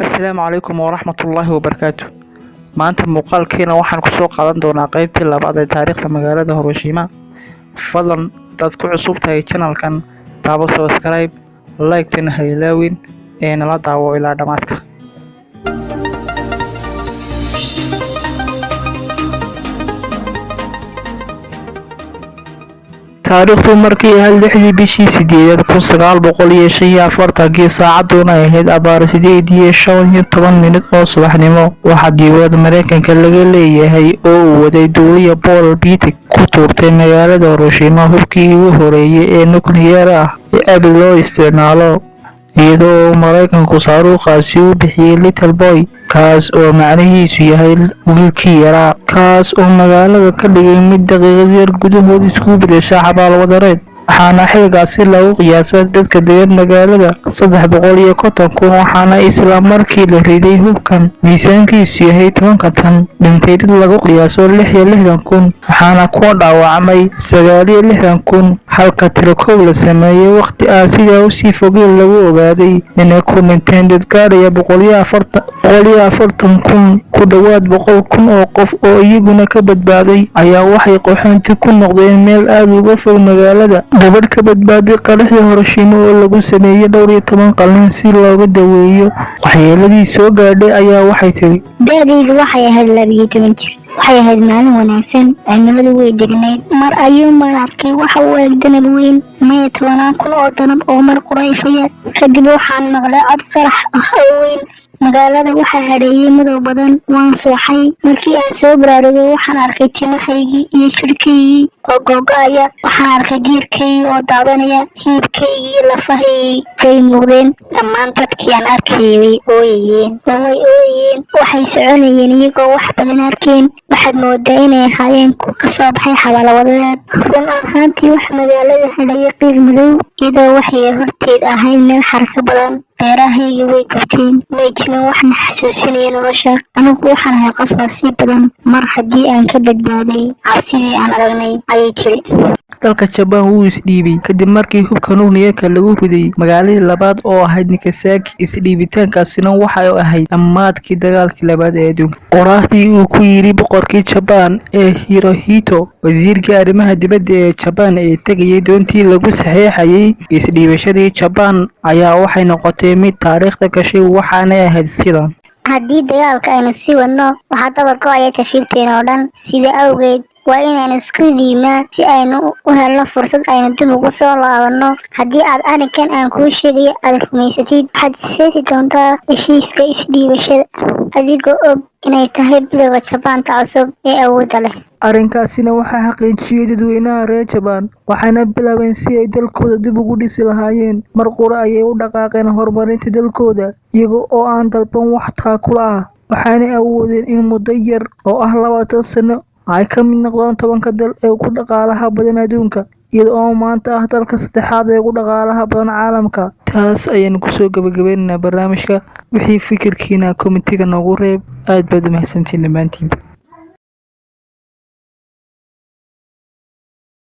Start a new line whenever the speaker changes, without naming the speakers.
Assalaamu calaykum waraxmatullaahi wabarakaatuh. Maanta muuqaalkeena waxaan ku soo qaadan doonaa qaybtii labaad ee taariikhda magaalada Hiroshima. Fadlan hadaad ku cusub tahay channelkan, taabo subscribe, like-tana ha ilaawin ee nala daawo ilaa dhamaadka. taariikhdu markii ahayd 6 bishii 8 1945 saacaduna ahayd abaar 8:15 oo subaxnimo waxaa diiwaanka Mareykanka laga leeyahay oo uu waday duuliye Paul Pitek ku tuurtay magaalada Hiroshima hubkii ugu horeeyay ee nukliyeer ah ee aad loo isticmaalo iyadoo Mareykanku saaruuqaasi u bixiyay Little Boy kaas oo macnihiisu yahay wiilkii yaraa kaas oo magaalada ka dhigay mid daqiiqad yar gudahood isku beddeshay xabaal wadareed waxaana xilligaasi lagu qiyaasay dadka degan magaalada 350,000 waxaana isla markii la riday hubkan miisaankiisu yahay 10 tan dhintay dad lagu qiyaaso 66,000 waxaana ku dhaawacmay 69,000 halka tirokoob la sameeyay waqti sida u sii fogay lagu ogaaday inay ku dhinteen dad gaaraya 140,000 ku dhawaad 100,000 oo qof oo iyaguna ka badbaaday ayaa waxay qaxoonti ku noqdeen meel aad uga fog magaalada gabadh ka badbaaday qaraxii Hiroshima oo lagu sameeyay 12 qalin si looga daweeyo waxyeeladii soo gaadhay ayaa waxay tiri
da'daydu waxay ahayd 12 jir waxay ahayd maalin wanaagsan cimiladu way degnayd mar ayuun arkay waxa uu eg danab weyn 12,000 oo danab oo mar qurayfaya kadib waxaan maqlay cod qarax ah oo weyn magaalada waxaa hareeyay madow badan waan sooxay markii aan soo baraarugay waxaan arkay timahaygii iyo jirkaygii oo go'aya waxaan arkay geerkaygii oo daadanaya hilibkaygii lafahaygii way muuqdeen dhammaan dadkii aan arkayay way ooyayeen waxay soconayeen iyagoo wax badan arkeen waxaad moodaa inay ahaayeen kuwa ka soo baxay xabaalo wadareed run ahaantii wax magaalada hareeyay qiiq madow iyadoo waxay horteed ahayd meel xarka badan beerahayga way gubteen may jirin waxna xasuusinaya nolosha anigu waxaan ahay qof nasiib badan mar haddii aan ka badbaaday cabsidii aan aragnay ayay tiri
dalka Japan wuu isdhiibay kadib markii hubka nukliyeerka lagu riday magaaladii labaad oo ahayd Nagasaki isdhiibitaankaasina waxay ahayd dhammaadkii dagaalkii labaad ee adduunka qoraahdii uu ku yiri boqorkii Japan ee Hirohito wasiirka arrimaha dibadda ee Japan ee tagayay doontii lagu saxeexayay isdhiibashadii Japan ayaa waxay noqotay mid taariikhda gashay waxaana ahayd sidan
haddii dagaalka aynu sii wadno waxaa dabar go'aya tafiirteena oo dhan sida awgeed waa inaynu isku dhiibnaa si aynu u helno fursad aynu dib ugu soo laabanno haddii aad arrinkan aan kuu sheegay aad rumaysatid waxaad saxiixi doontaa heshiiska isdhiibashada adigoo og inay tahay bilowga Jabaanta cusub ee awoodda leh
arrinkaasina waxaa xaqiijiyay dadweynaha reer Japan waxaana bilaabeen si ay dalkooda dib ugu dhisi lahaayeen mar qura ayay u dhaqaaqeen horumarinta dalkooda iyaga oo aan dalban wax taakula ah waxaana awoodeen in muddo yar oo 20 sano ay ka mid noqdaan 10 dal ee ugu dhaqaalaha badan adduunka iyada oo maanta ah dalka saddexaad ee ugu dhaqaalaha badan caalamka taas ayaan ku soo gabagabeynaa barnaamijka wixii fikirkiina kommentiga noogu reeb aad baad u mahadsantiin dhammaantiin